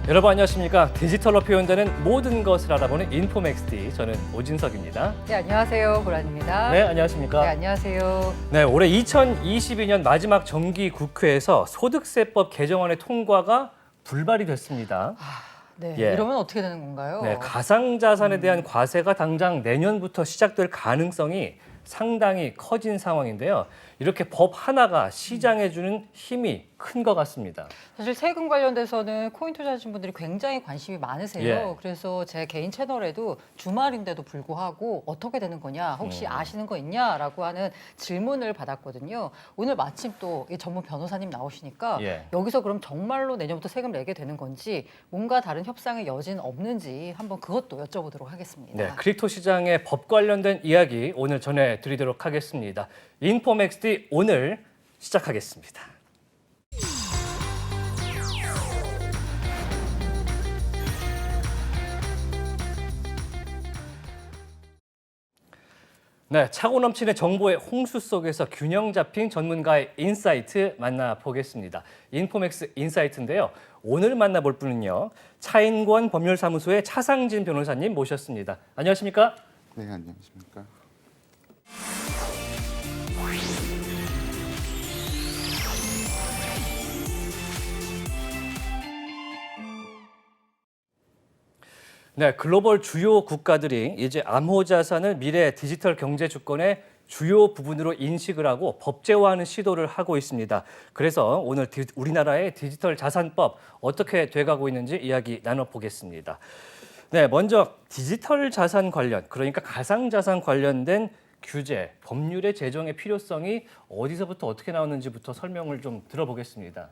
여러분 안녕하십니까? 디지털로 표현되는 모든 것을 알아보는 인포맥스D, 저는 오진석입니다. 네, 안녕하세요. 보란입니다. 네, 안녕하십니까? 네, 안녕하세요. 네, 올해 2022년 마지막 정기 국회에서 소득세법 개정안의 통과가 불발이 됐습니다. 네, 예. 이러면 어떻게 되는 건가요? 네, 가상자산에 대한 과세가 당장 내년부터 시작될 가능성이 상당히 커진 상황인데요. 이렇게 법 하나가 시장에 주는 힘이 큰 것 같습니다. 사실 세금 관련돼서는 코인 투자하신 분들이 굉장히 관심이 많으세요. 예. 그래서 제 개인 채널에도 주말인데도 불구하고 어떻게 되는 거냐, 혹시 아시는 거 있냐라고 하는 질문을 받았거든요. 오늘 마침 또 이 전문 변호사님 나오시니까 예. 여기서 그럼 정말로 내년부터 세금 내게 되는 건지 뭔가 다른 협상의 여지는 없는지 한번 그것도 여쭤보도록 하겠습니다. 네, 크립토 시장의 법 관련된 이야기 오늘 전해드리도록 하겠습니다. 인포맥스디 오늘 시작하겠습니다. 네, 차고 넘치는 정보의 홍수 속에서 균형 잡힌 전문가의 인사이트 만나보겠습니다. 인포맥스 인사이트인데요. 오늘 만나볼 분은요. 차인권 법률사무소의 차상진 변호사님 모셨습니다. 안녕하십니까? 네, 안녕하십니까. 네, 글로벌 주요 국가들이 이제 암호 자산을 미래 디지털 경제 주권의 주요 부분으로 인식을 하고 법제화하는 시도를 하고 있습니다. 그래서 오늘 우리나라의 디지털 자산법 어떻게 돼가고 있는지 이야기 나눠보겠습니다. 네, 먼저 디지털 자산 관련, 그러니까 가상 자산 관련된 규제, 법률의 제정의 필요성이 어디서부터 어떻게 나오는지부터 설명을 좀 들어보겠습니다.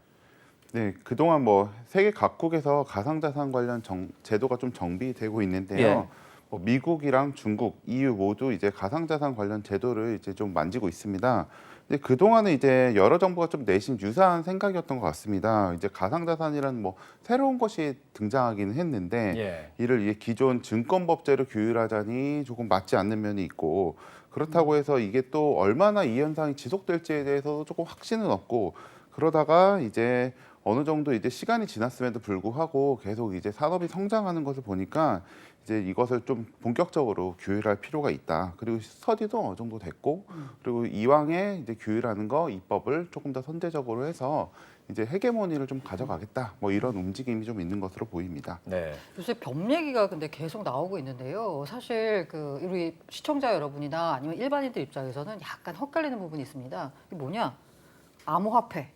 네, 그동안 뭐 세계 각국에서 가상자산 관련 제도가 좀 정비되고 있는데요. 예. 뭐 미국이랑 중국, EU 모두 이제 가상자산 관련 제도를 이제 좀 만지고 있습니다. 근데 그동안은 이제 여러 정부가 좀 내심 유사한 생각이었던 것 같습니다. 이제 가상자산이라는 뭐 새로운 것이 등장하기는 했는데 예. 이를 이제 기존 증권법제로 규율하자니 조금 맞지 않는 면이 있고 그렇다고 해서 이게 또 얼마나 이 현상이 지속될지에 대해서도 조금 확신은 없고 그러다가 이제 어느 정도 이제 시간이 지났음에도 불구하고 계속 이제 산업이 성장하는 것을 보니까 이제 이것을 좀 본격적으로 규율할 필요가 있다. 그리고 스터디도 어느 정도 됐고, 그리고 이왕에 이제 규율하는 거 입법을 조금 더 선제적으로 해서 이제 헤게모니를 좀 가져가겠다. 뭐 이런 움직임이 좀 있는 것으로 보입니다. 네. 요새 법 얘기가 근데 계속 나오고 있는데요. 사실 그 우리 시청자 여러분이나 아니면 일반인들 입장에서는 약간 헛갈리는 부분이 있습니다. 이게 뭐냐? 암호화폐,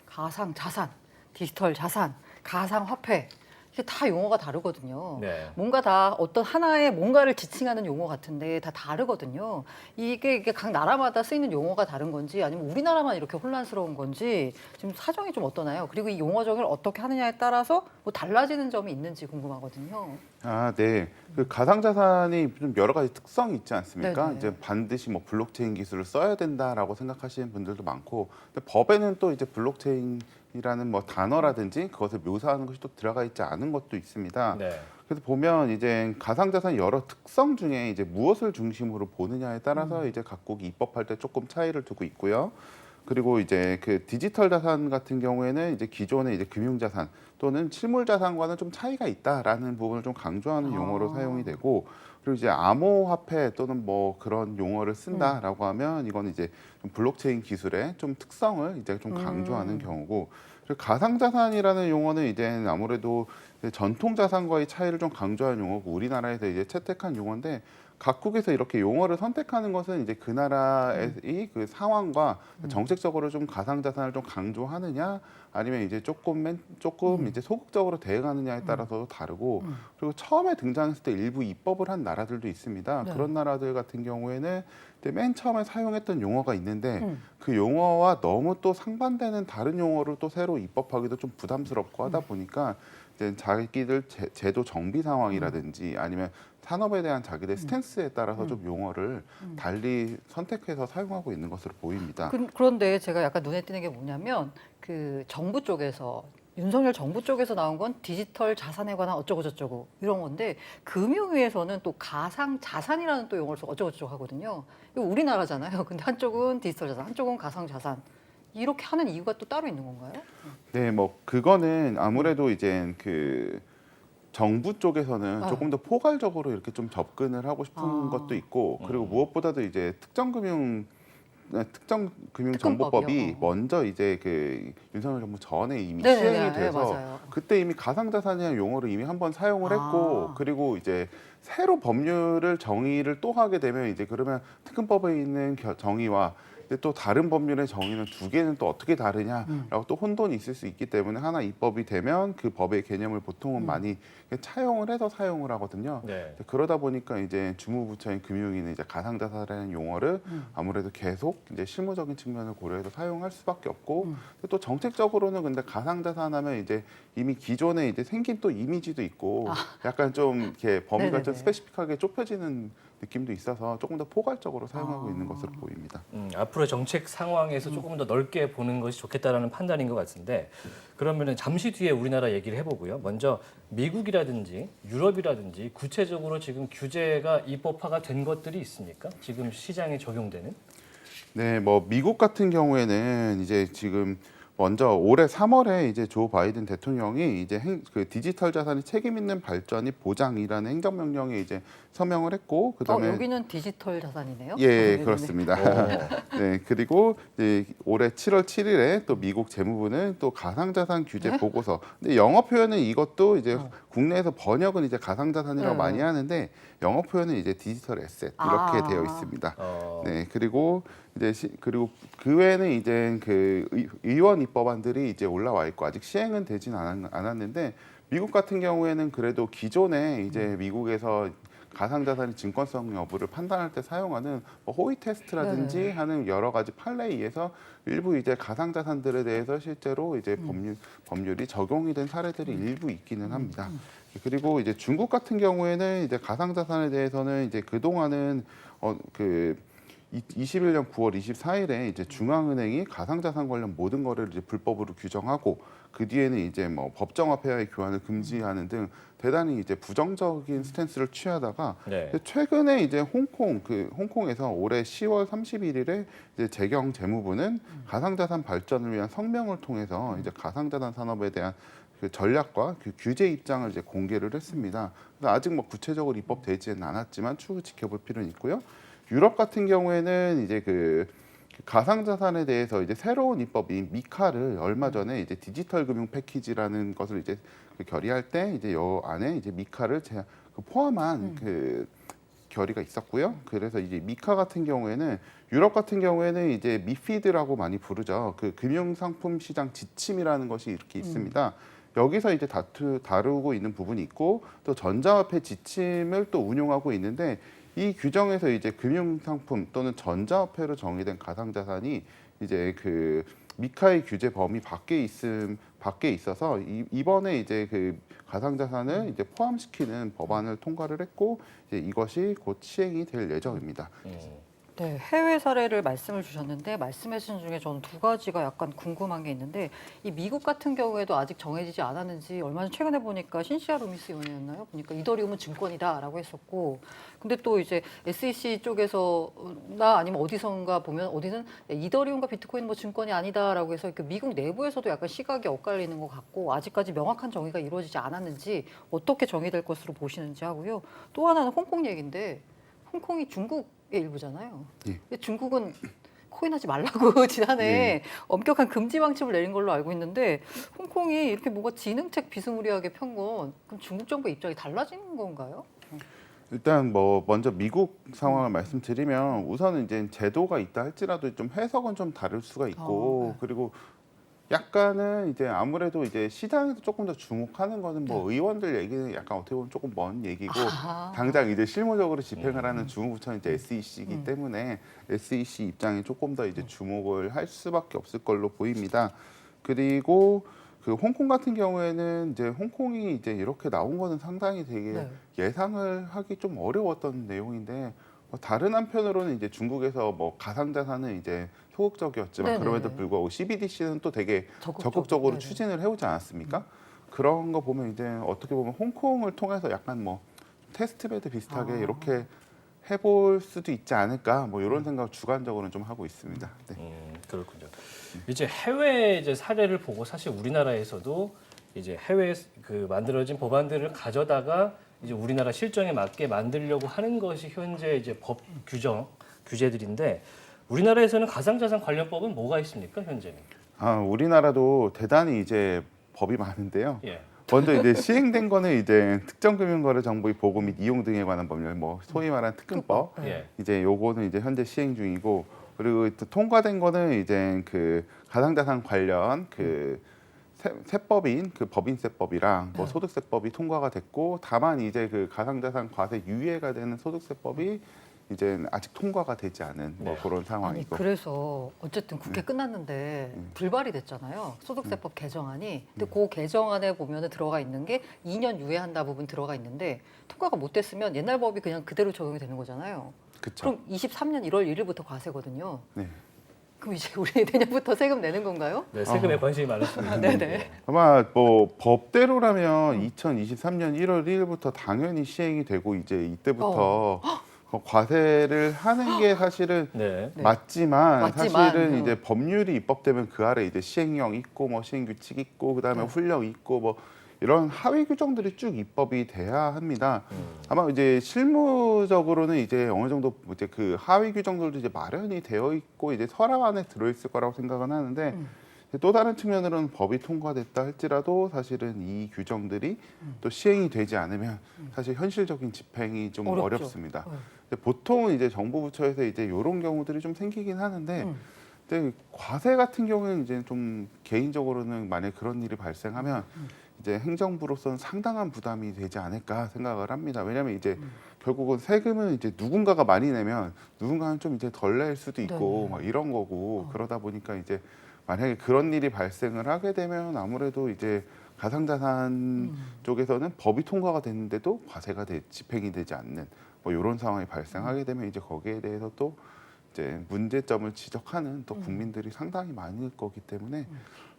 가상자산, 디지털 자산, 가상화폐 이게 다 용어가 다르거든요. 네. 뭔가 다 어떤 하나의 뭔가를 지칭하는 용어 같은데 다 다르거든요. 이게 각 나라마다 쓰이는 용어가 다른 건지 아니면 우리나라만 이렇게 혼란스러운 건지 지금 사정이 좀 어떠나요? 그리고 이 용어 정의를 어떻게 하느냐에 따라서 뭐 달라지는 점이 있는지 궁금하거든요. 아, 네. 그 가상자산이 좀 여러 가지 특성이 있지 않습니까? 네네. 이제 반드시 뭐 블록체인 기술을 써야 된다라고 생각하시는 분들도 많고, 근데 법에는 또 이제 블록체인이라는 뭐 단어라든지 그것을 묘사하는 것이 또 들어가 있지 않은 것도 있습니다. 네. 그래서 보면 이제 가상자산 여러 특성 중에 이제 무엇을 중심으로 보느냐에 따라서 이제 각국이 입법할 때 조금 차이를 두고 있고요. 그리고 이제 그 디지털 자산 같은 경우에는 이제 기존의 이제 금융자산 또는 실물자산과는 좀 차이가 있다라는 부분을 좀 강조하는 용어로 사용이 되고 그리고 이제 암호화폐 또는 뭐 그런 용어를 쓴다라고 하면 이건 이제 좀 블록체인 기술의 좀 특성을 이제 좀 강조하는 경우고 그리고 가상자산이라는 용어는 이제 아무래도 전통 자산과의 차이를 좀 강조하는 용어고 우리나라에서 이제 채택한 용어인데 각국에서 이렇게 용어를 선택하는 것은 이제 그 나라의 그 상황과 정책적으로 좀 가상자산을 좀 강조하느냐 아니면 이제 조금 이제 소극적으로 대응하느냐에 따라서 다르고 그리고 처음에 등장했을 때 일부 입법을 한 나라들도 있습니다. 네. 그런 나라들 같은 경우에는 이제 맨 처음에 사용했던 용어가 있는데 그 용어와 너무 또 상반되는 다른 용어를 또 새로 입법하기도 좀 부담스럽고 하다 보니까 이제 자기들 제도 정비 상황이라든지 아니면 산업에 대한 자기들 스탠스에 따라서 좀 용어를 달리 선택해서 사용하고 있는 것으로 보입니다. 그런데 제가 약간 눈에 띄는 게 뭐냐면 그 정부 쪽에서 윤석열 정부 쪽에서 나온 건 디지털 자산에 관한 어쩌고 저쩌고 이런 건데 금융위에서는 또 가상 자산이라는 또 용어를 써서 어쩌고 저쩌고 하거든요. 이거 우리나라잖아요. 근데 한쪽은 디지털 자산, 한쪽은 가상 자산. 이렇게 하는 이유가 또 따로 있는 건가요? 네, 뭐 그거는 아무래도 이제 그 정부 쪽에서는 네. 조금 더 포괄적으로 이렇게 좀 접근을 하고 싶은 아. 것도 있고, 그리고 무엇보다도 이제 특정금융정보법이 특검법이요? 먼저 이제 그 윤석열 정부 전에 이미 네네네. 시행이 네, 돼서 맞아요. 그때 이미 가상자산이라는 용어를 이미 한번 사용을 했고, 아. 그리고 이제 새로 법률을 정의를 또 하게 되면 이제 그러면 특검법에 있는 정의와 근데 또 다른 법률의 정의는 두 개는 또 어떻게 다르냐라고 또 혼돈이 있을 수 있기 때문에 하나 입법이 되면 그 법의 개념을 보통은 많이 차용을 해서 사용을 하거든요. 네. 그러다 보니까 이제 주무부처인 금융위는 이제 가상자산이라는 용어를 아무래도 계속 이제 실무적인 측면을 고려해서 사용할 수밖에 없고, 근데 또 정책적으로는 근데 가상자산하면 이제 이미 기존에 이제 생긴 또 이미지도 있고 약간 좀 이렇게 범위가 좀 네네네. 스페시픽하게 좁혀지는 느낌도 있어서 조금 더 포괄적으로 사용하고 있는 것으로 보입니다. 앞으로 정책 상황에서 조금 더 넓게 보는 것이 좋겠다라는 판단인 것 같은데 그러면은 잠시 뒤에 우리나라 얘기를 해보고요. 먼저 미국이라든지 유럽이라든지 구체적으로 지금 규제가 입법화가 된 것들이 있습니까? 지금 시장에 적용되는? 네, 뭐 미국 같은 경우에는 이제 지금 먼저 올해 3월에 이제 조 바이든 대통령이 이제 그 디지털 자산의 책임 있는 발전이 보장이라는 행정명령에 이제 서명을 했고, 그다음에 여기는 디지털 자산이네요. 예, 네네네. 그렇습니다. 오. 네, 그리고 이제 올해 7월 7일에 또 미국 재무부는 또 가상자산 규제 네? 보고서. 근데 영어 표현은 이것도 이제 국내에서 번역은 이제 가상자산이라고 네. 많이 하는데 영어 표현은 이제 디지털 에셋 이렇게 되어 있습니다. 네, 그리고 이제 그리고 그 외에는 이제 그 의원 입법안들이 이제 올라와 있고 아직 시행은 되진 않았는데 미국 같은 경우에는 그래도 기존에 이제 미국에서 가상자산의 증권성 여부를 판단할 때 사용하는 뭐 호의 테스트라든지 네네. 하는 여러 가지 판례에 의해서 일부 이제 가상자산들에 대해서 실제로 이제 법률이 적용이 된 사례들이 일부 있기는 합니다. 그리고 이제 중국 같은 경우에는 이제 가상자산에 대해서는 이제 그동안은 그 21년 9월 24일에 이제 중앙은행이 가상자산 관련 모든 거래를 이제 불법으로 규정하고 그 뒤에는 이제 뭐 법정화폐와의 교환을 금지하는 등 대단히 이제 부정적인 스탠스를 취하다가 네. 최근에 이제 홍콩에서 올해 10월 31일에 이제 재경 재무부는 가상자산 발전을 위한 성명을 통해서 이제 가상자산 산업에 대한 그 전략과 그 규제 입장을 이제 공개를 했습니다. 근데 아직 뭐 구체적으로 입법되지는 않았지만 추후 지켜볼 필요는 있고요. 유럽 같은 경우에는 이제 그 가상자산에 대해서 이제 새로운 입법인 미카를 얼마 전에 이제 디지털 금융 패키지라는 것을 이제 그 결의할 때 이제 요 안에 이제 미카를 포함한 그 결의가 있었고요. 그래서 이제 미카 같은 경우에는 유럽 같은 경우에는 이제 미피드라고 많이 부르죠. 그 금융상품 시장 지침이라는 것이 이렇게 있습니다. 여기서 이제 다루고 있는 부분이 있고 또 전자화폐 지침을 또 운용하고 있는데 이 규정에서 이제 금융상품 또는 전자화폐로 정의된 가상자산이 이제 그 미카의 규제 범위 밖에 있어서 이번에 이제 그 가상자산을 이제 포함시키는 법안을 통과를 했고 이제 이것이 곧 시행이 될 예정입니다. 네, 해외 사례를 말씀을 주셨는데 말씀해 주신 중에 저는 두 가지가 약간 궁금한 게 있는데 이 미국 같은 경우에도 아직 정해지지 않았는지 얼마 전 최근에 보니까 신시아 루미스 의원이었나요? 보니까 이더리움은 증권이다라고 했었고 근데 또 이제 SEC 쪽에서나 아니면 어디선가 보면 어디는 이더리움과 비트코인 뭐 증권이 아니다라고 해서 그 미국 내부에서도 약간 시각이 엇갈리는 것 같고 아직까지 명확한 정의가 이루어지지 않았는지 어떻게 정의될 것으로 보시는지 하고요. 또 하나는 홍콩 얘기인데 홍콩이 중국의 일부잖아요. 예. 근데 중국은 코인하지 말라고 지난해 엄격한 금지 방침을 내린 걸로 알고 있는데 홍콩이 이렇게 뭔가 지능책 비스무리하게 편 건 그럼 중국 정부의 입장이 달라진 건가요? 일단 뭐 먼저 미국 상황을 말씀드리면 우선은 이제 제도가 있다 할지라도 좀 해석은 좀 다를 수가 있고 네. 그리고 약간은 이제 아무래도 이제 시장에서 조금 더 주목하는 거는 뭐 의원들 얘기는 약간 어떻게 보면 조금 먼 얘기고 당장 이제 실무적으로 집행을 하는 주무부처는 이제 SEC이기 때문에 SEC 입장이 조금 더 이제 주목을 할 수밖에 없을 걸로 보입니다. 그리고 그 홍콩 같은 경우에는 이제 홍콩이 이제 이렇게 나온 거는 상당히 되게 네. 예상을 하기 좀 어려웠던 내용인데 다른 한편으로는 이제 중국에서 뭐 가상자산은 이제 소극적이었지만 네네. 그럼에도 불구하고 CBDC는 또 되게 적극적으로, 적극적으로 네네. 추진을 해오지 않았습니까? 그런 거 보면 이제 어떻게 보면 홍콩을 통해서 약간 뭐 테스트베드 비슷하게 이렇게 해볼 수도 있지 않을까 뭐 이런 생각 주관적으로는 좀 하고 있습니다. 네. 그렇군요. 이제 해외 이제 사례를 보고 사실 우리나라에서도 이제 해외 그 만들어진 법안들을 가져다가 이제 우리나라 실정에 맞게 만들려고 하는 것이 현재 이제 법 규제들인데 우리나라에서는 가상자산 관련법은 뭐가 있습니까 현재는? 우리나라도 대단히 이제 법이 많은데요. 예. 먼저 이제 시행된 거는 이제 특정금융거래 정보의 보고 및 이용 등에 관한 법률, 뭐 소위 말하는 특금법. 예. 이제 요거는 이제 현재 시행 중이고, 그리고 또 통과된 거는 이제 그 가상자산 관련 그 세법인 그 법인세법이랑 뭐 소득세법이 통과가 됐고, 다만 이제 그 가상자산 과세 유예가 되는 소득세법이 이제 아직 통과가 되지 않은 뭐 네. 그런 아니 상황이고. 그래서 어쨌든 국회 끝났는데 불발이 됐잖아요. 소득세법 개정안이. 근데 그 개정안에 보면은 들어가 있는 게 2년 유예한다 부분 들어가 있는데 통과가 못 됐으면 옛날 법이 그냥 그대로 적용이 되는 거잖아요. 그쵸. 그럼 23년 1월 1일부터 과세거든요. 네. 그럼 이제 우리 내년부터 세금 내는 건가요? 네, 세금에 관심이 많으십니다. 네네. 아마 뭐 법대로라면 2023년 1월 1일부터 당연히 시행이 되고, 이제 이때부터 과세를 하는 게 사실은 네. 네. 맞지만 사실은 어. 이제 법률이 입법되면 그 아래 이제 시행령 있고 뭐 시행 규칙 있고 그다음에 네. 훈령 있고 뭐 이런 하위 규정들이 쭉 입법이 돼야 합니다. 아마 이제 실무적으로는 이제 어느 정도 이제 그 하위 규정들도 이제 마련이 되어 있고 이제 서랍 안에 들어 있을 거라고 생각은 하는데, 또 다른 측면으로는 법이 통과됐다 할지라도 사실은 이 규정들이 또 시행이 되지 않으면 사실 현실적인 집행이 좀 어렵죠. 어렵습니다. 네. 근데 보통은 이제 정부 부처에서 이제 이런 경우들이 좀 생기긴 하는데, 근데 과세 같은 경우는 이제 좀 개인적으로는 만약 그런 일이 발생하면 이제 행정부로서는 상당한 부담이 되지 않을까 생각을 합니다. 왜냐하면 이제 결국은 세금은 이제 누군가가 많이 내면 누군가는 좀 이제 덜 낼 수도 있고 네. 막 이런 거고, 그러다 보니까 이제 만약에 그런 일이 발생을 하게 되면 아무래도 이제 가상자산 쪽에서는 법이 통과가 됐는데도 과세가 집행이 되지 않는 뭐 이런 상황이 발생하게 되면 이제 거기에 대해서 또 이제 문제점을 지적하는 또 국민들이 상당히 많을 거기 때문에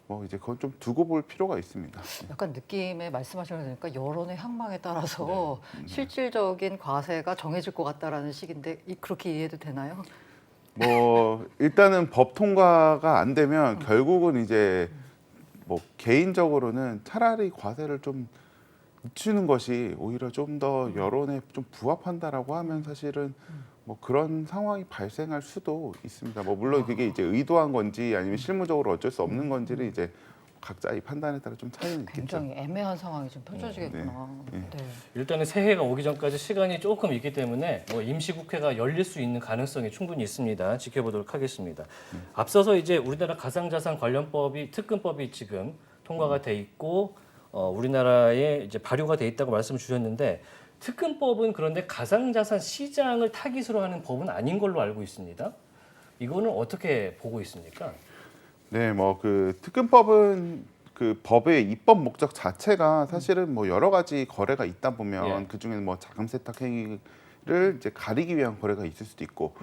뭐 이제 그건 좀 두고 볼 필요가 있습니다. 약간 느낌에 말씀하시는 거 보니까 여론의 향망에 따라서 네. 실질적인 과세가 정해질 것 같다라는 식인데 그렇게 이해해도 되나요? 뭐 일단은 법 통과가 안 되면 결국은 이제 뭐 개인적으로는 차라리 과세를 좀 늦추는 것이 오히려 좀 더 여론에 좀 부합한다라고 하면 사실은 뭐 그런 상황이 발생할 수도 있습니다. 뭐 물론 그게 이제 의도한 건지 아니면 실무적으로 어쩔 수 없는 건지를 이제 각자의 판단에 따라 좀 차이는 있겠죠. 굉장히 애매한 상황이 좀 펼쳐지겠구나. 네. 네. 일단은 새해가 오기 전까지 시간이 조금 있기 때문에 뭐 임시국회가 열릴 수 있는 가능성이 충분히 있습니다. 지켜보도록 하겠습니다. 앞서서 이제 우리나라 가상자산 관련법이 특금법이 지금 통과가 돼 있고 우리나라에 이제 발효가 돼 있다고 말씀을 주셨는데 특금법은 그런데 가상자산 시장을 타깃으로 하는 법은 아닌 걸로 알고 있습니다. 이거는 어떻게 보고 있습니까? 네, 뭐 그 특금법은 그 법의 입법 목적 자체가 사실은 뭐 여러 가지 거래가 있다 보면 예. 그 중에는 뭐 자금 세탁 행위를 이제 가리기 위한 거래가 있을 수도 있고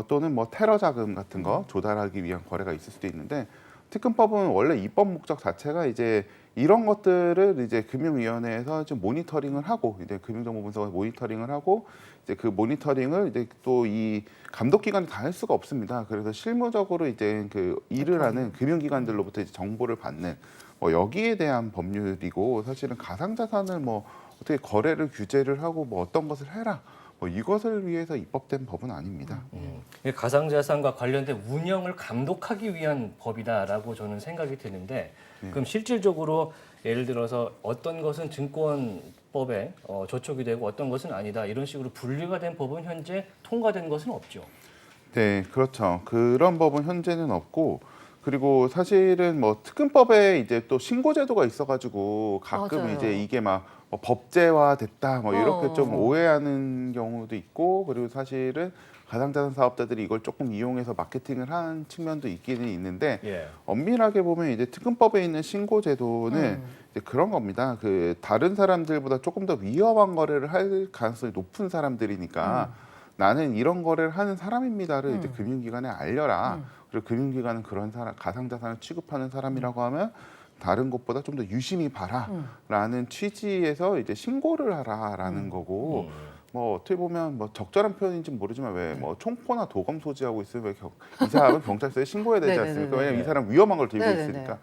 또는 뭐 테러 자금 같은 거 조달하기 위한 거래가 있을 수도 있는데, 특금법은 원래 입법 목적 자체가 이제 이런 것들을 이제 금융위원회에서 좀 모니터링을 하고 이제 금융정보분석을 모니터링을 하고 이제 그 모니터링을 이제 또 이 감독기관이 다 할 수가 없습니다. 그래서 실무적으로 이제 그 일을 하는 금융기관들로부터 이제 정보를 받는 뭐 여기에 대한 법률이고, 사실은 가상자산을 뭐 어떻게 거래를 규제를 하고 뭐 어떤 것을 해라 뭐 이것을 위해서 입법된 법은 아닙니다. 이게 가상자산과 관련된 운영을 감독하기 위한 법이다라고 저는 생각이 드는데 그럼 실질적으로 예를 들어서 어떤 것은 증권법에 저촉이 되고 어떤 것은 아니다 이런 식으로 분리가 된 법은 현재 통과된 것은 없죠. 네, 그렇죠. 그런 법은 현재는 없고, 그리고 사실은 뭐 특금법에 이제 또 신고제도가 있어가지고 가끔 맞아요. 이제 이게 막 뭐 법제화 됐다 뭐 이렇게 좀 어. 오해하는 경우도 있고, 그리고 사실은 가상자산 사업자들이 이걸 조금 이용해서 마케팅을 하는 측면도 있기는 있는데, 예. 엄밀하게 보면 이제 특금법에 있는 신고제도는 이제 그런 겁니다. 그 다른 사람들보다 조금 더 위험한 거래를 할 가능성이 높은 사람들이니까 나는 이런 거래를 하는 사람입니다를 이제 금융기관에 알려라. 그리고 금융기관은 그런 사람, 가상자산을 취급하는 사람이라고 하면 다른 것보다 좀 더 유심히 봐라라는 취지에서 이제 신고를 하라라는 거고, 뭐 어떻게 보면 뭐 적절한 표현인지 는 모르지만 왜 뭐 총포나 도검 소지하고 있으면 이 사람은 경찰서에 신고해야 되지 네네네네. 않습니까? 왜냐면 이 사람 위험한 걸 들고 네네네. 있으니까.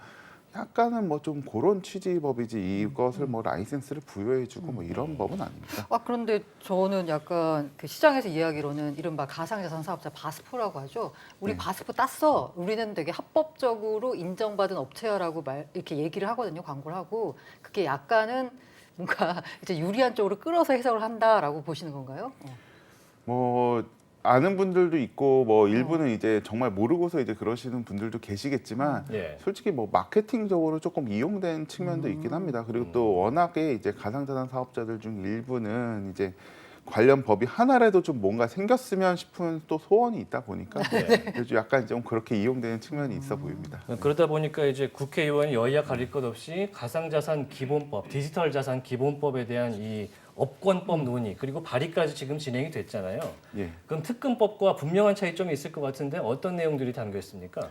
약간은 뭐 좀 그런 취지 법이지 이것을 뭐 라이센스를 부여해주고 뭐 이런 법은 아닙니다. 그런데 저는 약간 그 시장에서 이야기로는 이른바 가상자산 사업자 바스프라고 하죠. 우리 네. 바스프 땄어. 우리는 되게 합법적으로 인정받은 업체야라고 이렇게 얘기를 하거든요. 광고를 하고. 그게 약간은 뭔가 이제 유리한 쪽으로 끌어서 해석을 한다라고 보시는 건가요? 뭐 아는 분들도 있고 뭐 일부는 이제 정말 모르고서 이제 그러시는 분들도 계시겠지만 예. 솔직히 뭐 마케팅적으로 조금 이용된 측면도 있긴 합니다. 그리고 또 워낙에 이제 가상자산 사업자들 중 일부는 이제 관련 법이 하나라도 좀 뭔가 생겼으면 싶은 또 소원이 있다 보니까 요즘 약간 좀 그렇게 이용되는 측면이 있어 보입니다. 그러다 보니까 이제 국회의원 여야 가릴 것 없이 가상자산 기본법, 디지털 자산 기본법에 대한 이 업권법 논의 그리고 발의까지 지금 진행이 됐잖아요. 예. 그럼 특근법과 분명한 차이점이 있을 것 같은데 어떤 내용들이 담겨 있습니까?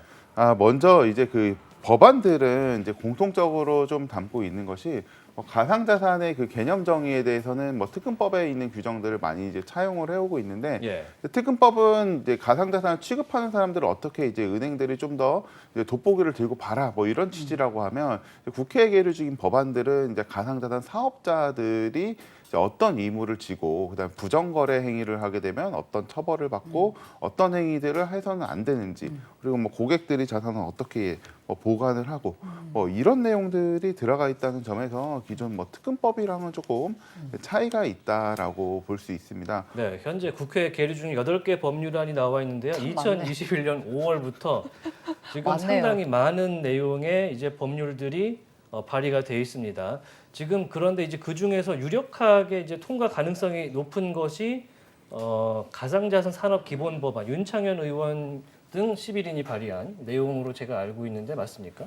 먼저 이제 그 법안들은 이제 공통적으로 좀 담고 있는 것이 뭐 가상자산의 그 개념 정의에 대해서는 뭐 특근법에 있는 규정들을 많이 이제 차용을 해오고 있는데 예. 특근법은 이제 가상자산을 취급하는 사람들을 어떻게 이제 은행들이 좀 더 돋보기를 들고 봐라 뭐 이런 취지라고 하면 국회에 계류 중인 법안들은 이제 가상자산 사업자들이 이제 어떤 의무를 지고 그다음 부정거래 행위를 하게 되면 어떤 처벌을 받고 어떤 행위들을 해서는 안 되는지 그리고 뭐 고객들이 자산을 어떻게 뭐 보관을 하고 뭐 이런 내용들이 들어가 있다는 점에서 기존 뭐 특근법이랑은 조금 차이가 있다라고 볼 수 있습니다. 네, 현재 국회 계류 중 8개 법률안이 나와 있는데요. 참 많네. 2021년 5월부터 지금 많네요. 상당히 많은 내용의 이제 법률들이 발의가 돼 있습니다. 지금 그런데 이제 그 중에서 유력하게 이제 통과 가능성이 높은 것이 가상자산 산업 기본 법안 윤창현 의원 등 11인이 발의한 내용으로 제가 알고 있는데 맞습니까?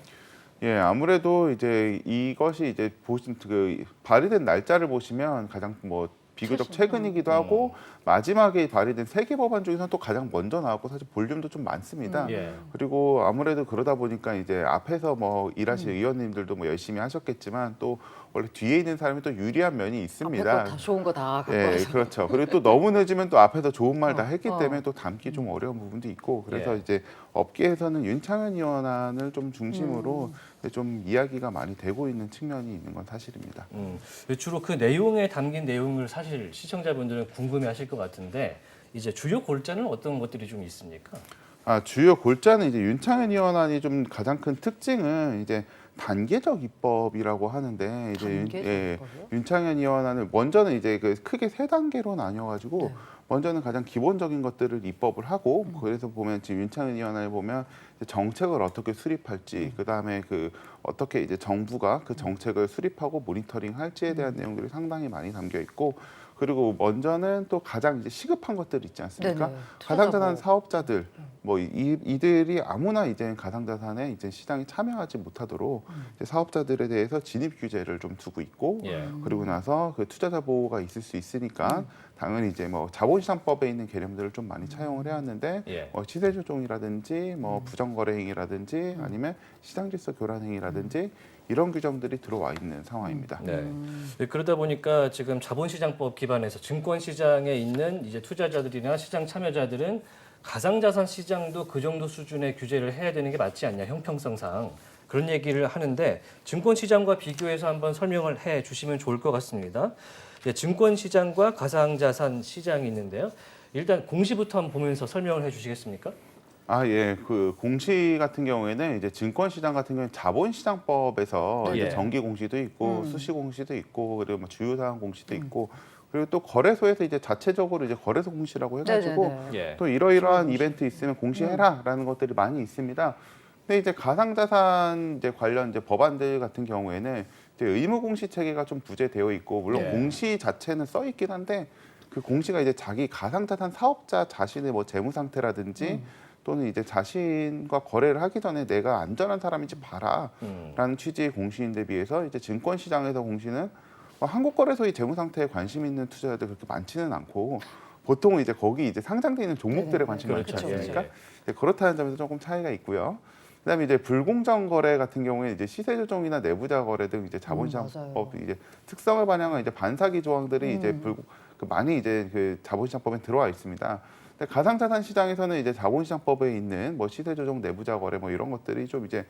예, 아무래도 이제 이것이 이제 보신 그 발의된 날짜를 보시면 가장 뭐 비교적 최근이기도 하고 마지막에 발의된 3개 법안 중에서는 또 가장 먼저 나왔고 사실 볼륨도 좀 많습니다. 예. 그리고 아무래도 그러다 보니까 이제 앞에서 뭐 일하실 의원님들도 뭐 열심히 하셨겠지만 또 원래 뒤에 있는 사람이 또 유리한 면이 앞에 있습니다. 거 다 좋은 거 다 갖고 예, 와서. 그렇죠. 그리고 또 너무 늦으면 또 앞에서 좋은 말 다 어, 했기 어. 때문에 또 담기 좀 어려운 부분도 있고 그래서 예. 이제 업계에서는 윤창현 의원안을 좀 중심으로 좀 이야기가 많이 되고 있는 측면이 있는 건 사실입니다. 주로 그 내용에 담긴 내용을 사실 시청자분들은 궁금해하실 것 같은데 이제 주요 골자는 어떤 것들이 좀 있습니까? 주요 골자는 이제 윤창현 의원안이 좀 가장 큰 특징은 이제 단계적 입법이라고 하는데 이제 단계적 입법이요? 윤창현 의원안을 먼저는 이제 그 크게 3단계로 나뉘어가지고 네. 먼저는 가장 기본적인 것들을 입법을 하고 그래서 보면 지금 윤창현 의원안을 보면 이제 정책을 어떻게 수립할지 그 다음에 그 어떻게 이제 정부가 그 정책을 수립하고 모니터링할지에 대한 내용들이 상당히 많이 담겨 있고. 그리고 먼저는 또 가장 이제 시급한 것들 있지 않습니까? 네네. 가상자산 투자자고. 사업자들 뭐 이들이 아무나 이제 가상자산에 이제 시장에 참여하지 못하도록 이제 사업자들에 대해서 진입 규제를 좀 두고 있고 예. 그리고 나서 그 투자자 보호가 있을 수 있으니까 당연히 이제 뭐 자본시장법에 있는 개념들을 좀 많이 차용을 해왔는데 예. 뭐 시세 조종이라든지 뭐 부정거래 행위라든지 아니면 시장질서 교란 행위라든지 이런 규정들이 들어와 있는 상황입니다. 네. 그러다 보니까 지금 자본시장법 기반에서 증권시장에 있는 이제 투자자들이나 시장 참여자들은 가상자산 시장도 그 정도 수준의 규제를 해야 되는 게 맞지 않냐 형평성상 그런 얘기를 하는데 증권시장과 비교해서 한번 설명을 해 주시면 좋을 것 같습니다. 증권시장과 가상자산 시장이 있는데요. 일단 공시부터 한번 보면서 설명을 해 주시겠습니까? 예. 그 공시 같은 경우에는 이제 증권시장 같은 경우는 자본시장법에서 네. 이제 예. 정기공시도 있고 수시공시도 있고 그리고 뭐 주요사항 공시도 있고 그리고 또 거래소에서 이제 자체적으로 이제 거래소 공시라고 해가지고 네네네. 예. 또 이러이러한 이벤트 있으면 공시해라라는 것들이 많이 있습니다. 근데 이제 가상자산 이제 관련 이제 법안들 같은 경우에는 이제 의무 공시 체계가 좀 부재되어 있고 물론 예. 공시 자체는 써 있긴 한데 그 공시가 이제 자기 가상자산 사업자 자신의 뭐 재무 상태라든지 또는 이제 자신과 거래를 하기 전에 내가 안전한 사람인지 봐라라는 취지의 공시인데 비해서 이제 증권시장에서 공시는 한국거래소의 재무 상태에 관심 있는 투자자들 그렇게 많지는 않고 보통은 이제 거기 이제 상장돼 있는 종목들에 관심이 많지 그렇죠. 않습니까? 예, 네, 그렇다는 점에서 조금 차이가 있고요. 그다음에 이제 불공정 거래 같은 경우에 이제 시세 조정이나 내부자 거래 등 이제 자본시장법 맞아요. 이제 특성을 반영한 이제 반사기 조항들이 이제 많이 이제 그 자본시장법에 들어와 있습니다. 근데 가상자산 시장에서는 이제 자본시장법에 있는 뭐 시세조정 내부자 거래 뭐 이런 것들이 좀 이제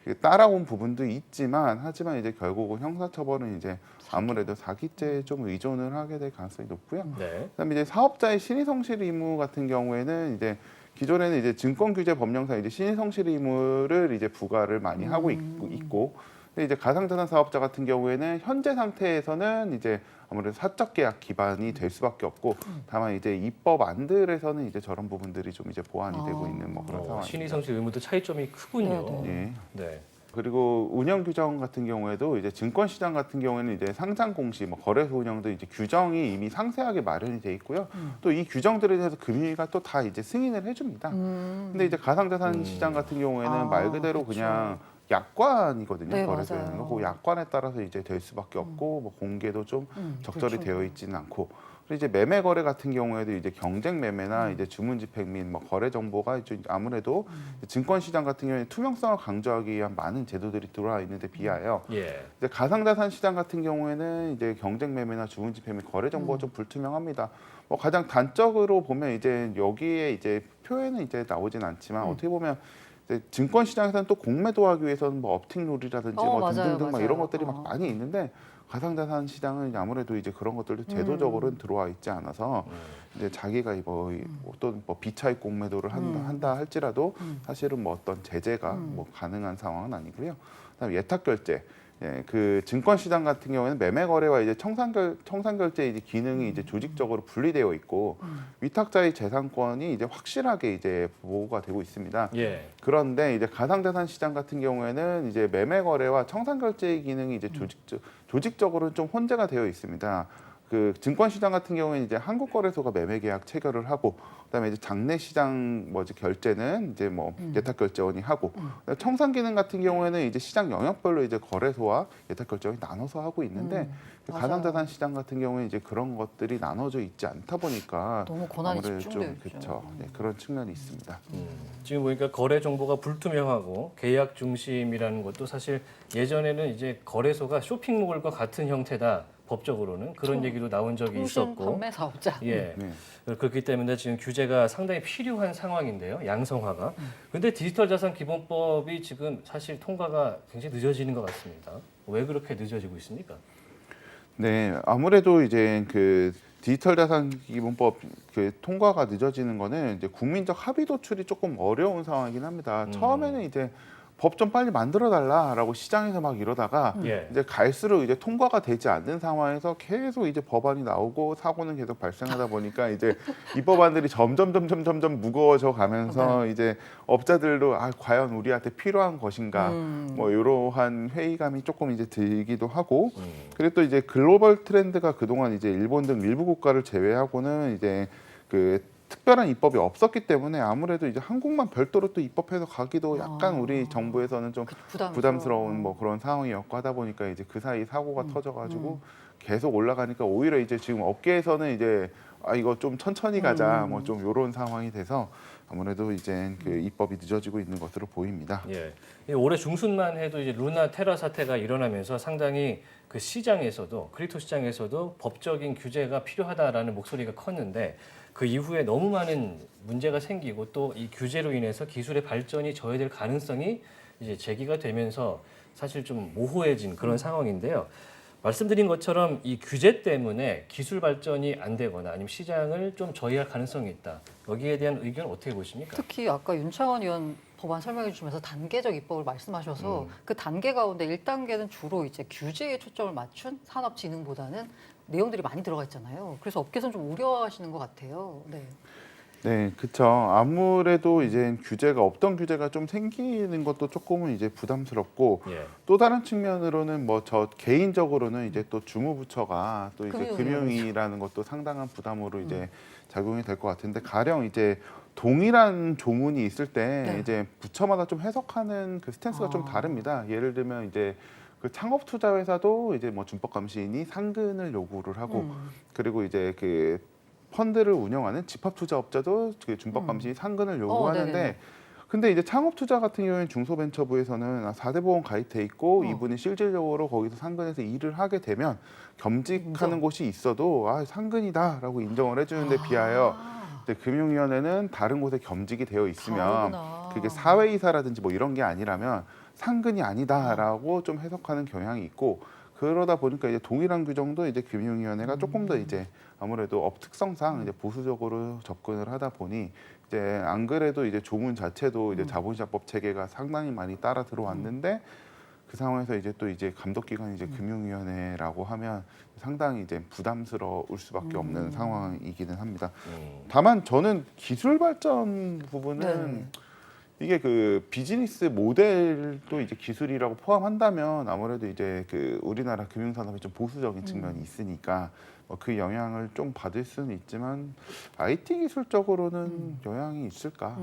그 따라온 부분도 있지만 하지만 이제 결국은 형사처벌은 이제 아무래도 사기죄에 좀 의존을 하게 될 가능성이 높고요. 네. 그다음에 이제 사업자의 신의성실 의무 같은 경우에는 이제 기존에는 이제 증권규제법령상 이제 신의성실 의무를 이제 부과를 많이 하고 있고, 근데 이제 가상자산 사업자 같은 경우에는 현재 상태에서는 이제 아무래도 사적 계약 기반이 될 수밖에 없고, 다만 이제 입법안들에서는 이제 저런 부분들이 좀 이제 보완이 되고 있는 뭐 그런 상황입니다. 신의성실 의무도 차이점이 크군요. 예. 네. 그리고 운영 규정 같은 경우에도 이제 증권 시장 같은 경우에는 이제 상장 공시, 뭐 거래소 운영도 이제 규정이 이미 상세하게 마련이 돼 있고요. 또 이 규정들에 대해서 금융위가 또 다 이제 승인을 해줍니다. 근데 이제 가상자산 시장 같은 경우에는 말 그대로 그쵸. 그냥 약관이거든요. 네, 거래소라는 맞아요. 거. 그 약관에 따라서 이제 될 수밖에 없고, 뭐 공개도 좀 적절히 그렇죠. 되어 있지는 않고. 그리고 이제 매매 거래 같은 경우에도 이제 경쟁 매매나 이제 주문 집행 및 뭐 거래 정보가 이제 아무래도 증권 시장 같은 경우에 투명성을 강조하기 위한 많은 제도들이 들어와 있는데 비하여 예. 이제 가상자산 시장 같은 경우에는 이제 경쟁 매매나 주문 집행 및 거래 정보가 좀 불투명합니다. 뭐 가장 단적으로 보면 이제 여기에 이제 표에는 이제 나오진 않지만 어떻게 보면 이제 증권 시장에서는 또 공매도 하기 위해서는 뭐 업팅 룰이라든지 뭐 맞아요, 등등등 막 이런 맞아요. 것들이 막 많이 있는데, 가상자산 시장은 아무래도 이제 그런 것들도 제도적으로는 들어와 있지 않아서 이제 자기가 뭐 어떤 뭐 비차익 공매도를 한다 할지라도 사실은 뭐 어떤 제재가 뭐 가능한 상황은 아니고요. 그다음에 예탁 결제. 예, 그 증권 시장 같은 경우에는 매매 거래와 이제 청산 결제 이제 기능이 이제 조직적으로 분리되어 있고 위탁자의 재산권이 이제 확실하게 이제 보호가 되고 있습니다. 예. 그런데 이제 가상자산 시장 같은 경우에는 이제 매매 거래와 청산 결제 기능이 이제 조직적으로 좀 혼재가 되어 있습니다. 그 증권 시장 같은 경우에는 이제 한국거래소가 매매 계약 체결을 하고, 그다음에 이제 장내 시장 뭐지 결제는 이제 뭐 예탁 결제원이 하고, 청산 기능 같은 경우에는 이제 시장 영역별로 이제 거래소와 예탁 결제원이 나눠서 하고 있는데, 맞아요. 가상자산 시장 같은 경우에 이제 그런 것들이 나눠져 있지 않다 보니까 너무 권한이 아무래도 집중되어 좀 있죠. 그렇죠. 네, 그런 측면이 있습니다. 지금 보니까 거래 정보가 불투명하고 계약 중심이라는 것도 사실 예전에는 이제 거래소가 쇼핑몰과 같은 형태다. 법적으로는 그런 얘기도 나온 적이 통신 있었고, 판매 사업자. 예, 네. 그렇기 때문에 지금 규제가 상당히 필요한 상황인데요, 양성화가. 근데 디지털 자산 기본법이 지금 사실 통과가 굉장히 늦어지는 것 같습니다. 왜 그렇게 늦어지고 있습니까? 네, 아무래도 이제 그 디지털 자산 기본법 그 통과가 늦어지는 거는 이제 국민적 합의 도출이 조금 어려운 상황이긴 합니다. 처음에는 이제 법 좀 빨리 만들어 달라라고 시장에서 막 이러다가 예. 이제 갈수록 이제 통과가 되지 않는 상황에서 계속 이제 법안이 나오고 사고는 계속 발생하다 보니까 이제 이 법안들이 점점 무거워져 가면서 이제 업자들도 과연 우리한테 필요한 것인가 뭐 이러한 회의감이 조금 이제 들기도 하고, 그리고 또 이제 글로벌 트렌드가 그동안 이제 일본 등 일부 국가를 제외하고는 이제 그 특별한 입법이 없었기 때문에 아무래도 이제 한국만 별도로 또 입법해서 가기도 약간 우리 정부에서는 좀 부담스러운 뭐 그런 상황이었고, 하다 보니까 이제 그 사이 사고가 터져가지고 계속 올라가니까 오히려 이제 지금 업계에서는 이제 이거 좀 천천히 가자 뭐 좀 이런 상황이 돼서 아무래도 이제 그 입법이 늦어지고 있는 것으로 보입니다. 예. 이 올해 중순만 해도 이제 루나 테라 사태가 일어나면서 상당히 그 시장에서도 크립토 시장에서도 법적인 규제가 필요하다라는 목소리가 컸는데, 그 이후에 너무 많은 문제가 생기고 또 이 규제로 인해서 기술의 발전이 저해될 가능성이 이제 제기가 되면서 사실 좀 모호해진 그런 상황인데요. 말씀드린 것처럼 이 규제 때문에 기술 발전이 안 되거나 아니면 시장을 좀 저해할 가능성이 있다. 여기에 대한 의견 어떻게 보십니까? 특히 아까 윤창원 의원 법안 설명해 주시면서 단계적 입법을 말씀하셔서 그 단계 가운데 1단계는 주로 이제 규제에 초점을 맞춘 산업진흥보다는 내용들이 많이 들어가 있잖아요. 그래서 업계에서는 좀 우려하시는 것 같아요. 네. 네, 그렇죠. 아무래도 이제 규제가 없던 규제가 좀 생기는 것도 조금은 이제 부담스럽고, 예. 또 다른 측면으로는 뭐 저 개인적으로는 이제 또 주무부처가 또 이제 금융위라는 것도 상당한 부담으로 이제 작용이 될 것 같은데, 가령 이제 동일한 조문이 있을 때 이제 부처마다 좀 해석하는 그 스탠스가 좀 다릅니다. 예를 들면 이제 그 창업투자회사도 이제 뭐 준법감시인이 상근을 요구를 하고, 그리고 이제 그 펀드를 운영하는 집합투자업자도 그 준법감시인이 상근을 요구하는데, 네네네. 근데 이제 창업투자 같은 경우에는 중소벤처부에서는 4대 보험 가입돼 있고 이분이 실질적으로 거기서 상근에서 일을 하게 되면 겸직하는 인정. 곳이 있어도 상근이다라고 인정을 해주는 데 비하여 이제 금융위원회는 다른 곳에 겸직이 되어 있으면 다르구나. 그게 사회이사라든지 뭐 이런 게 아니라면 상근이 아니다라고 좀 해석하는 경향이 있고 그러다 보니까 이제 동일한 규정도 이제 금융위원회가 조금 더 이제 아무래도 업 특성상 이제 보수적으로 접근을 하다 보니 이제 안 그래도 이제 조문 자체도 이제 자본시장법 체계가 상당히 많이 따라 들어왔는데 그 상황에서 이제 또 이제 감독기관이 이제 금융위원회라고 하면 상당히 이제 부담스러울 수밖에 없는 상황이기는 합니다. 다만 저는 기술 발전 부분은 네. 이게 그 비즈니스 모델도 이제 기술이라고 포함한다면 아무래도 이제 그 우리나라 금융산업이 좀 보수적인 측면이 있으니까 그 영향을 좀 받을 수는 있지만 IT 기술적으로는 영향이 있을까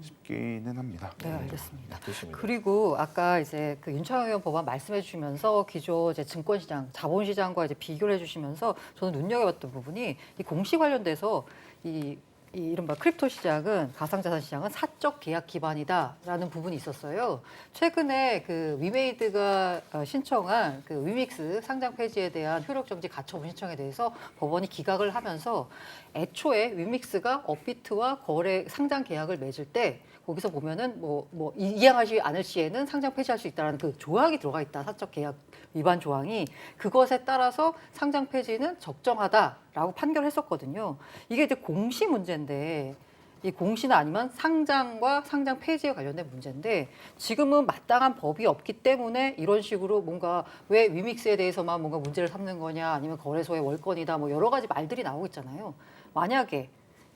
싶기는 합니다. 네, 알겠습니다. 좋습니다. 그리고 아까 이제 그 윤창현 의원 법안 말씀해 주시면서 기존 이제 증권시장, 자본시장과 이제 비교를 해주시면서 저는 눈여겨봤던 부분이 이 공시 관련돼서 이 이른바 크립토 시장은 가상자산 시장은 사적 계약 기반이다라는 부분이 있었어요. 최근에 그 위메이드가 신청한 그 위믹스 상장 폐지에 대한 효력 정지 가처분 신청에 대해서 법원이 기각을 하면서 애초에 위믹스가 업비트와 거래 상장 계약을 맺을 때 거기서 보면은 뭐 이행하지 않을 시에는 상장 폐지할 수 있다라는 그 조항이 들어가 있다. 사적 계약 위반 조항이 그것에 따라서 상장 폐지는 적정하다라고 판결했었거든요. 이게 이제 공시 문제인데 이 공시는 아니면 상장과 상장 폐지에 관련된 문제인데 지금은 마땅한 법이 없기 때문에 이런 식으로 뭔가 왜 위믹스에 대해서만 뭔가 문제를 삼는 거냐 아니면 거래소의 월권이다 뭐 여러 가지 말들이 나오고 있잖아요. 만약에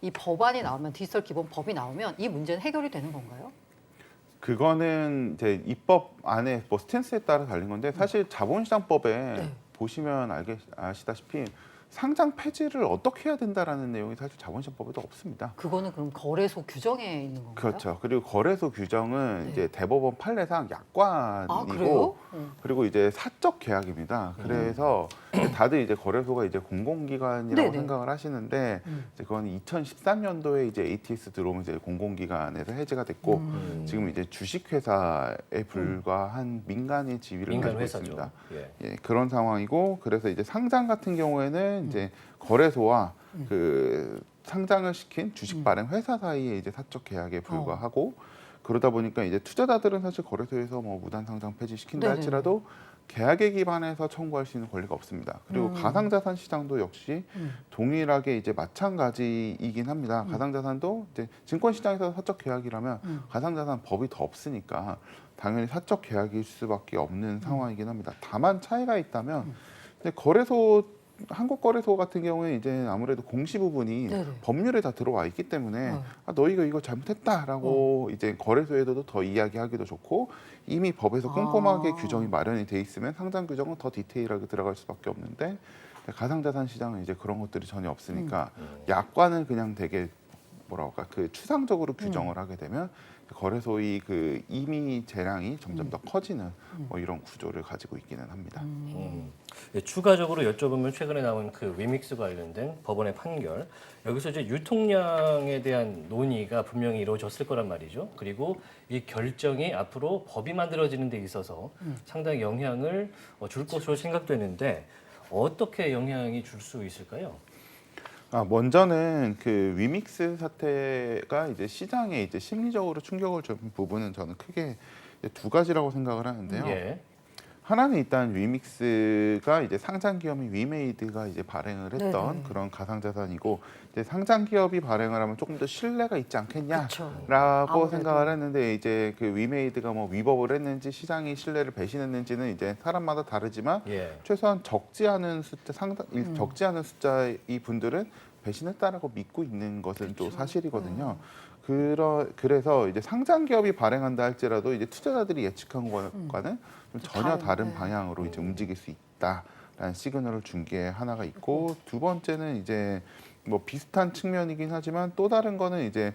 이 법안이 나오면 디지털 기본 법이 나오면 이 문제는 해결이 되는 건가요? 그거는 이제 입법 안에 뭐 스탠스에 따라 달린 건데 사실 자본시장법에 네. 보시면 아시다시피 상장 폐지를 어떻게 해야 된다라는 내용이 사실 자본시장법에도 없습니다. 그거는 그럼 거래소 규정에 있는 건가요? 그렇죠. 그리고 거래소 규정은 네. 이제 대법원 판례상 아 약관이고 그래요? 그리고 이제 사적 계약입니다. 그래서 이제 다들 이제 거래소가 이제 공공기관이라고 네네. 생각을 하시는데 이제 그건 2013년도에 이제 ATS 들어오면서 이제 공공기관에서 해제가 됐고 지금 이제 주식회사에 불과한 민간인 지위를 민간 가지고 회사죠. 있습니다. 예. 예, 그런 상황이고 그래서 이제 상장 같은 경우에는 이제 거래소와 그 상장을 시킨 주식 발행 회사 사이에 이제 사적 계약에 불과하고 그러다 보니까 이제 투자자들은 사실 거래소에서 뭐 무단 상장 폐지 시킨다 네네네. 할지라도 계약에 기반해서 청구할 수 있는 권리가 없습니다. 그리고 가상자산 시장도 역시 동일하게 이제 마찬가지이긴 합니다. 가상자산도 이제 증권시장에서 사적 계약이라면 가상자산 법이 더 없으니까 당연히 사적 계약일 수밖에 없는 상황이긴 합니다. 다만 차이가 있다면 이제 거래소 한국 거래소 같은 경우에 이제 아무래도 공시 부분이 네네. 법률에 다 들어와 있기 때문에 너희가 이거 잘못했다라고 이제 거래소에도 더 이야기하기도 좋고 이미 법에서 꼼꼼하게 규정이 마련이 돼 있으면 상장 규정은 더 디테일하게 들어갈 수밖에 없는데 가상자산 시장은 이제 그런 것들이 전혀 없으니까 약관은 그냥 되게 뭐라고 할까 그 추상적으로 규정을 하게 되면 거래소의 그 임의 재량이 점점 더 커지는 뭐 이런 구조를 가지고 있기는 합니다. 예, 추가적으로 여쭤보면 최근에 나온 그 위믹스 관련된 법원의 판결 여기서 이제 유통량에 대한 논의가 분명히 이루어졌을 거란 말이죠. 그리고 이 결정이 앞으로 법이 만들어지는 데 있어서 상당히 영향을 줄 것으로 생각되는데 어떻게 영향이 줄 수 있을까요? 먼저는 그 위믹스 사태가 이제 시장에 이제 심리적으로 충격을 준 부분은 저는 크게 이제 두 가지라고 생각을 하는데요. 예. 하나는 일단 위믹스가 이제 상장 기업인 위메이드가 이제 발행을 했던 네네. 그런 가상자산이고 이제 상장 기업이 발행을 하면 조금 더 신뢰가 있지 않겠냐라고 그쵸. 아무래도. 생각을 했는데 이제 그 위메이드가 뭐 위법을 했는지 시장이 신뢰를 배신했는지는 이제 사람마다 다르지만 예. 최소한 적지 않은 숫자 적지 않은 숫자의 분들은 배신했다라고 믿고 있는 것은 또 사실이거든요. 그래서 이제 상장 기업이 발행한다 할지라도 이제 투자자들이 예측한 것과는 좀 전혀 다른 네. 방향으로 이제 움직일 수 있다라는 시그널을 준 게 하나가 있고 두 번째는 이제 뭐 비슷한 측면이긴 하지만 또 다른 거는 이제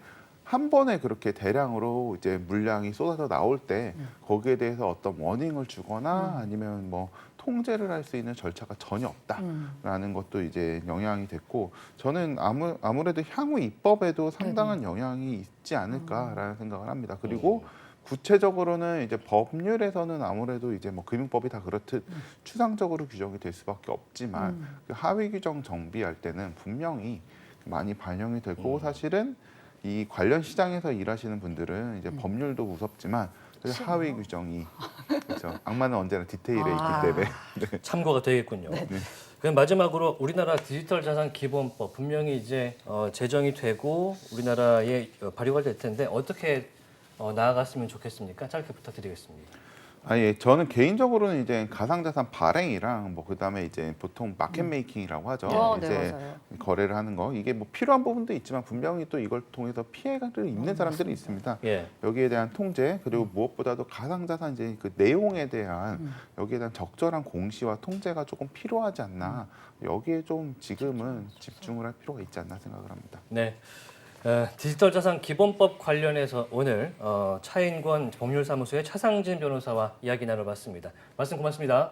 한 번에 그렇게 대량으로 이제 물량이 쏟아져 나올 때 거기에 대해서 어떤 워닝을 주거나 아니면 뭐 통제를 할 수 있는 절차가 전혀 없다라는 것도 이제 영향이 됐고 저는 아무래도 향후 입법에도 상당한 영향이 있지 않을까라는 생각을 합니다. 그리고 구체적으로는 이제 법률에서는 아무래도 이제 뭐 금융법이 다 그렇듯 추상적으로 규정이 될 수밖에 없지만 그 하위 규정 정비할 때는 분명히 많이 반영이 될 거고 사실은 이 관련 시장에서 일하시는 분들은 이제 법률도 무섭지만 하위 규정이 그렇죠. 악마는 언제나 디테일에 있기 때문에 참고가 되겠군요. 그럼 마지막으로 우리나라 디지털 자산 기본법 분명히 이제 제정이 되고 우리나라에 발효가 될 텐데 어떻게 나아갔으면 좋겠습니까? 짧게 부탁드리겠습니다. 예, 저는 개인적으로는 이제 가상자산 발행이랑 뭐 그다음에 이제 보통 마켓 메이킹이라고 하죠. 네, 이제 맞아요. 거래를 하는 거 이게 뭐 필요한 부분도 있지만 분명히 또 이걸 통해서 피해를 입는 사람들이 있습니다. 예. 여기에 대한 통제 그리고 무엇보다도 가상자산 이제 그 내용에 대한 여기에 대한 적절한 공시와 통제가 조금 필요하지 않나. 여기에 좀 지금은 집중을 할 필요가 있지 않나 생각을 합니다. 네. 디지털 자산 기본법 관련해서 오늘 차인권 법률사무소의 차상진 변호사와 이야기 나눠봤습니다. 말씀 고맙습니다.